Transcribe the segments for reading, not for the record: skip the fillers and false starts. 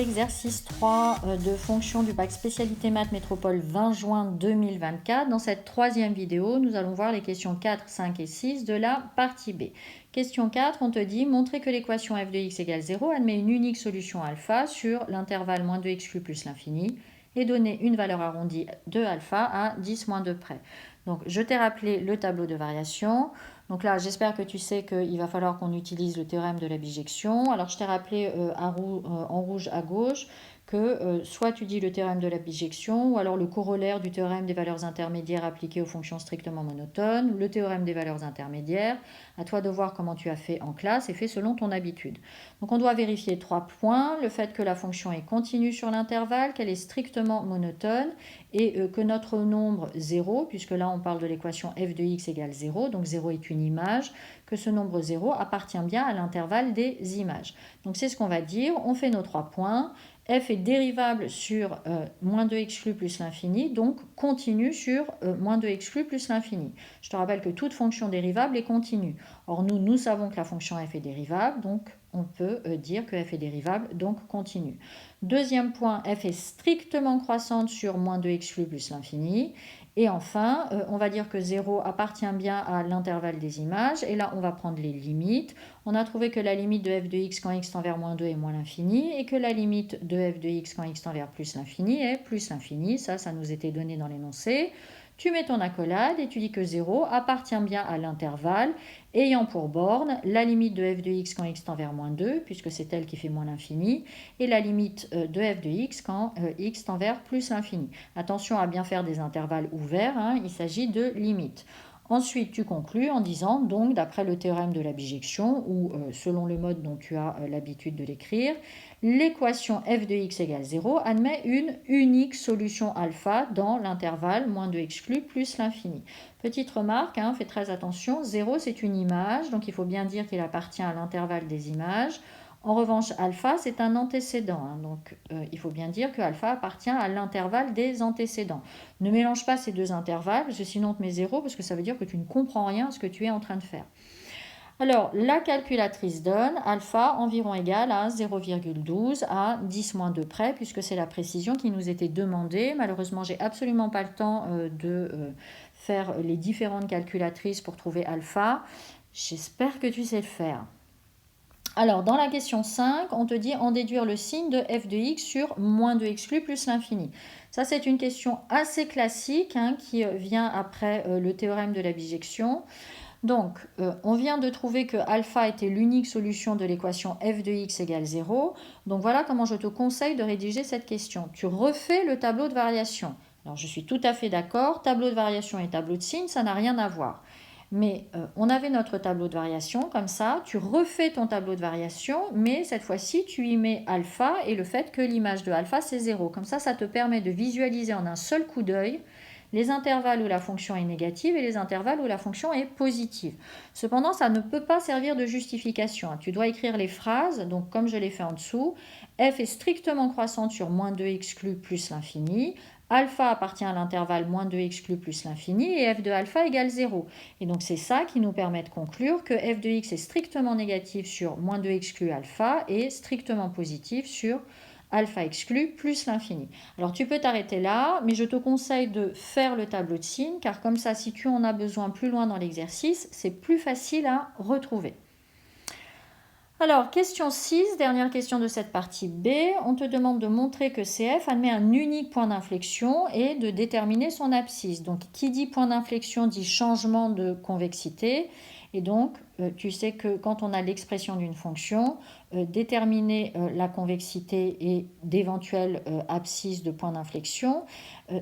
exercice 3 de fonction du bac spécialité maths métropole 20 juin 2024. Dans cette troisième vidéo, nous allons voir les questions 4, 5 et 6 de la partie B. Question 4, on te dit montrer que l'équation f de x égale 0 admet une unique solution alpha sur l'intervalle moins 2 exclu plus l'infini et donner une valeur arrondie de alpha à 10 moins 2 près. Donc je t'ai rappelé le tableau de variation. Donc là, j'espère que tu sais qu'il va falloir qu'on utilise le théorème de la bijection. Alors, je t'ai rappelé en rouge à gauche que soit tu dis le théorème de la bijection, ou alors le corollaire du théorème des valeurs intermédiaires appliquées aux fonctions strictement monotones, le théorème des valeurs intermédiaires. À toi de voir comment tu as fait en classe et fait selon ton habitude. Donc, on doit vérifier 3 points. Le fait que la fonction est continue sur l'intervalle, qu'elle est strictement monotone et que notre nombre 0, puisque là on parle de l'équation f de x égale 0, donc 0 est une image, que ce nombre 0 appartient bien à l'intervalle des images. Donc c'est ce qu'on va dire, on fait nos 3 points, f est dérivable sur moins 2 exclu plus l'infini, donc continue sur moins 2 exclu plus l'infini. Je te rappelle que toute fonction dérivable est continue. Or nous savons que la fonction f est dérivable, donc on peut dire que f est dérivable, donc continue. Deuxième point, f est strictement croissante sur moins 2 exclu plus l'infini. Et enfin, on va dire que 0 appartient bien à l'intervalle des images. Et là, on va prendre les limites. On a trouvé que la limite de f de x quand x tend vers moins 2 est moins l'infini. Et que la limite de f de x quand x tend vers plus l'infini est plus l'infini. Ça nous était donné dans l'énoncé. Tu mets ton accolade et tu dis que 0 appartient bien à l'intervalle ayant pour borne la limite de f de x quand x tend vers moins 2, puisque c'est elle qui fait moins l'infini, et la limite de f de x quand x tend vers plus l'infini. Attention à bien faire des intervalles ouverts, hein, il s'agit de limites. Ensuite, tu conclus en disant, donc, d'après le théorème de la bijection, ou selon le mode dont tu as l'habitude de l'écrire, l'équation f de x égale 0 admet une unique solution alpha dans l'intervalle moins 2 exclu plus l'infini. Petite remarque, hein, fais très attention, 0 c'est une image, donc il faut bien dire qu'il appartient à l'intervalle des images. En revanche, alpha, c'est un antécédent. Hein, donc, il faut bien dire que alpha appartient à l'intervalle des antécédents. Ne mélange pas ces deux intervalles, parce que sinon on te met 0, parce que ça veut dire que tu ne comprends rien à ce que tu es en train de faire. Alors, la calculatrice donne alpha environ égal à 0,12 à 10 moins 2 près, puisque c'est la précision qui nous était demandée. Malheureusement, j'ai absolument pas le temps de faire les différentes calculatrices pour trouver alpha. J'espère que tu sais le faire. Alors, dans la question 5, on te dit en déduire le signe de f de x sur moins 2 exclu plus l'infini. Ça, c'est une question assez classique hein, qui vient après le théorème de la bijection. Donc, on vient de trouver que alpha était l'unique solution de l'équation f de x égale 0. Donc, voilà comment je te conseille de rédiger cette question. Tu refais le tableau de variation. Alors, je suis tout à fait d'accord, tableau de variation et tableau de signe, ça n'a rien à voir. Mais on avait notre tableau de variation, comme ça, tu refais ton tableau de variation, mais cette fois-ci, tu y mets alpha et le fait que l'image de alpha, c'est 0. Comme ça te permet de visualiser en un seul coup d'œil les intervalles où la fonction est négative et les intervalles où la fonction est positive. Cependant, ça ne peut pas servir de justification. Tu dois écrire les phrases, donc comme je l'ai fait en dessous, f est strictement croissante sur moins 2 exclu plus l'infini, alpha appartient à l'intervalle moins 2 exclu plus l'infini et f de alpha égale 0. Et donc c'est ça qui nous permet de conclure que f de x est strictement négatif sur moins 2 exclu alpha et strictement positif sur alpha exclu plus l'infini. Alors tu peux t'arrêter là, mais je te conseille de faire le tableau de signes, car comme ça, si tu en as besoin plus loin dans l'exercice, c'est plus facile à retrouver. Alors, question 6, dernière question de cette partie B. On te demande de montrer que CF admet un unique point d'inflexion et de déterminer son abscisse. Donc, qui dit point d'inflexion dit changement de convexité. Et donc, tu sais que quand on a l'expression d'une fonction, déterminer la convexité et d'éventuelles abscisses de point d'inflexion,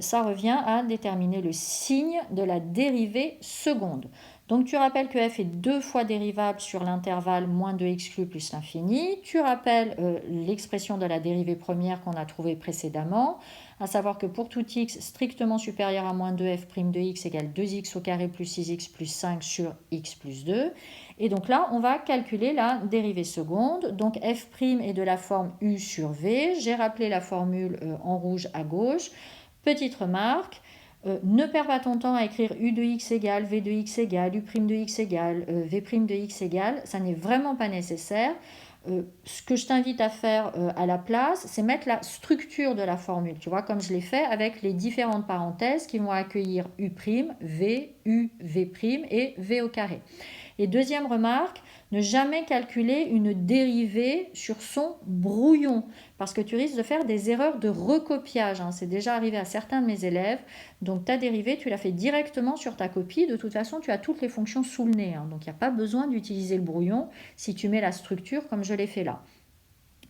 ça revient à déterminer le signe de la dérivée seconde. Donc tu rappelles que f est 2 fois dérivable sur l'intervalle moins 2 exclu plus l'infini. Tu rappelles l'expression de la dérivée première qu'on a trouvée précédemment, à savoir que pour tout x strictement supérieur à moins 2, f' de x égale 2x au carré plus 6x plus 5 sur x plus 2. Et donc là, on va calculer la dérivée seconde. Donc f' est de la forme u sur v. J'ai rappelé la formule en rouge à gauche. Petite remarque. Ne perds pas ton temps à écrire u de x égale, v de x égale, u' de x égale, v' de x égale. Ça n'est vraiment pas nécessaire. Ce que je t'invite à faire à la place, c'est mettre la structure de la formule, tu vois, comme je l'ai fait avec les différentes parenthèses qui vont accueillir U', V, U, V' et V au carré. Et deuxième remarque, ne jamais calculer une dérivée sur son brouillon, parce que tu risques de faire des erreurs de recopiage, hein. C'est déjà arrivé à certains de mes élèves. Donc ta dérivée, tu la fais directement sur ta copie. De toute façon, tu as toutes les fonctions sous le nez, hein. Donc il n'y a pas besoin d'utiliser le brouillon si tu mets la structure comme je l'ai fait là.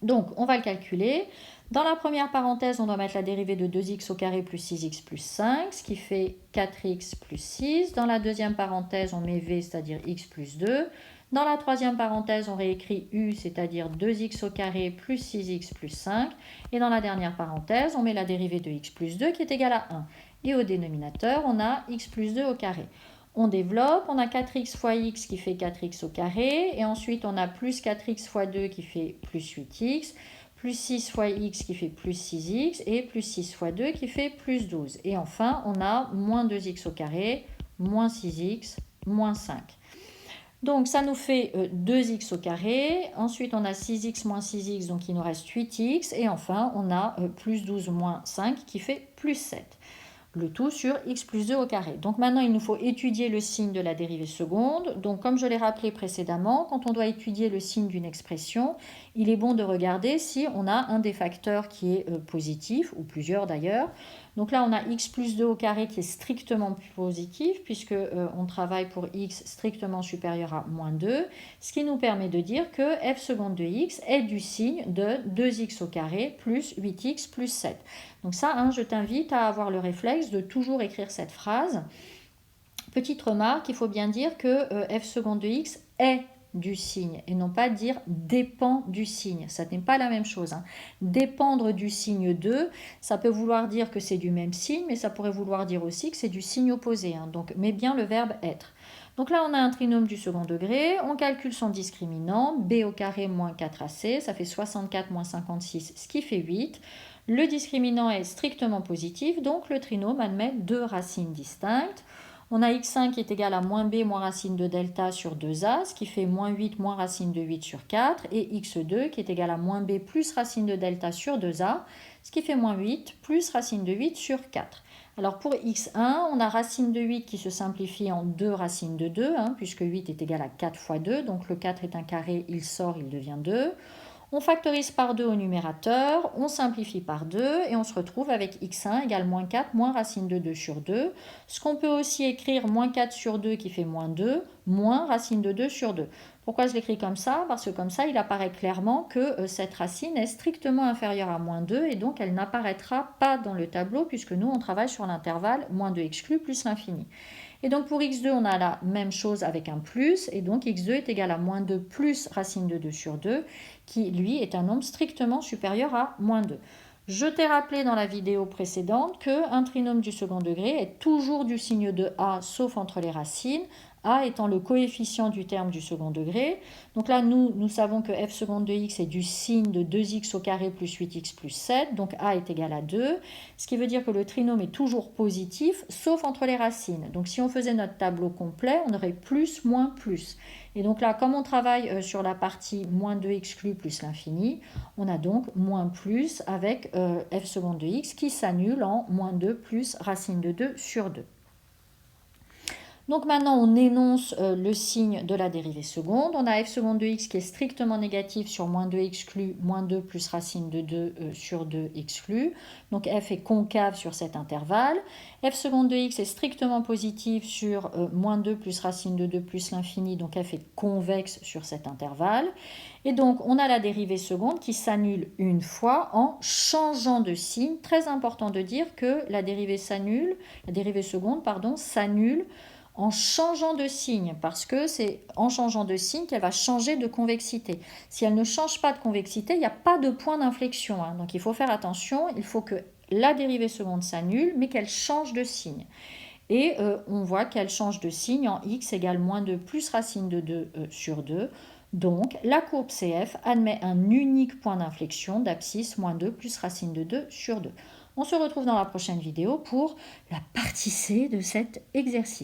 Donc on va le calculer. Dans la première parenthèse, on doit mettre la dérivée de 2x au carré plus 6x plus 5, ce qui fait 4x plus 6. Dans la deuxième parenthèse, on met v, c'est-à-dire x plus 2. Dans la troisième parenthèse, on réécrit u, c'est-à-dire 2x au carré plus 6x plus 5. Et dans la dernière parenthèse, on met la dérivée de x plus 2 qui est égale à 1. Et au dénominateur, on a x plus 2 au carré. On développe, on a 4x fois x qui fait 4x au carré, et ensuite on a plus 4x fois 2 qui fait plus 8x, plus 6 fois x qui fait plus 6x, et plus 6 fois 2 qui fait plus 12. Et enfin, on a moins 2x au carré, moins 6x, moins 5. Donc ça nous fait 2x au carré, ensuite on a 6x moins 6x, donc il nous reste 8x, et enfin on a plus 12 moins 5 qui fait plus 7. Le tout sur x plus 2 au carré. Donc maintenant, il nous faut étudier le signe de la dérivée seconde. Donc comme je l'ai rappelé précédemment, quand on doit étudier le signe d'une expression, il est bon de regarder si on a un des facteurs qui est positif, ou plusieurs d'ailleurs. Donc là, on a x plus 2 au carré qui est strictement positif, puisque on travaille pour x strictement supérieur à moins 2, ce qui nous permet de dire que f seconde de x est du signe de 2x au carré plus 8x plus 7. Donc ça, hein, je t'invite à avoir le réflexe de toujours écrire cette phrase. Petite remarque, il faut bien dire que f seconde de x est du signe et non pas dire dépend du signe. Ça n'est pas la même chose, hein. Dépendre du signe 2, ça peut vouloir dire que c'est du même signe, mais ça pourrait vouloir dire aussi que c'est du signe opposé, hein. Donc mets bien le verbe être. Donc là, on a un trinôme du second degré, on calcule son discriminant, b au carré moins 4ac, ça fait 64 moins 56, ce qui fait 8. Le discriminant est strictement positif, donc le trinôme admet deux racines distinctes. On a x1 qui est égal à moins b moins racine de delta sur 2a, ce qui fait moins 8 moins racine de 8 sur 4, et x2 qui est égal à moins b plus racine de delta sur 2a, ce qui fait moins 8 plus racine de 8 sur 4. Alors pour x1, on a racine de 8 qui se simplifie en 2 racines de 2, hein, puisque 8 est égal à 4 fois 2, donc le 4 est un carré, il sort, il devient 2. On factorise par 2 au numérateur, on simplifie par 2 et on se retrouve avec x1 égale moins 4 moins racine de 2 sur 2. Ce qu'on peut aussi écrire moins 4 sur 2 qui fait moins 2, moins racine de 2 sur 2. Pourquoi je l'écris comme ça? Parce que comme ça, il apparaît clairement que cette racine est strictement inférieure à moins 2 et donc elle n'apparaîtra pas dans le tableau puisque nous, on travaille sur l'intervalle moins 2 exclu plus l'infini. Et donc pour x2, on a la même chose avec un plus, et donc x2 est égal à moins 2 plus racine de 2 sur 2, qui lui est un nombre strictement supérieur à moins 2. Je t'ai rappelé dans la vidéo précédente qu'un trinôme du second degré est toujours du signe de a, sauf entre les racines, a étant le coefficient du terme du second degré. Donc là, nous savons que f seconde de x est du signe de 2x au carré plus 8x plus 7, donc a est égal à 2, ce qui veut dire que le trinôme est toujours positif, sauf entre les racines. Donc si on faisait notre tableau complet, on aurait plus, moins, plus. Et donc là, comme on travaille sur la partie moins 2 exclu plus l'infini, on a donc moins plus avec f seconde de x qui s'annule en moins 2 plus racine de 2 sur 2. Donc maintenant, on énonce le signe de la dérivée seconde. On a f seconde de x qui est strictement négatif sur moins 2 exclu, moins 2 plus racine de 2 sur 2 exclu. Donc f est concave sur cet intervalle. F seconde de x est strictement positif sur moins 2 plus racine de 2 plus l'infini. Donc f est convexe sur cet intervalle. Et donc, on a la dérivée seconde qui s'annule une fois en changeant de signe. Très important de dire que la dérivée seconde s'annule en changeant de signe, parce que c'est en changeant de signe qu'elle va changer de convexité. Si elle ne change pas de convexité, il n'y a pas de point d'inflexion, hein. Donc il faut faire attention, il faut que la dérivée seconde s'annule, mais qu'elle change de signe. Et on voit qu'elle change de signe en x égale moins 2 plus racine de 2 sur 2. Donc la courbe CF admet un unique point d'inflexion d'abscisse moins 2 plus racine de 2 sur 2. On se retrouve dans la prochaine vidéo pour la partie C de cet exercice.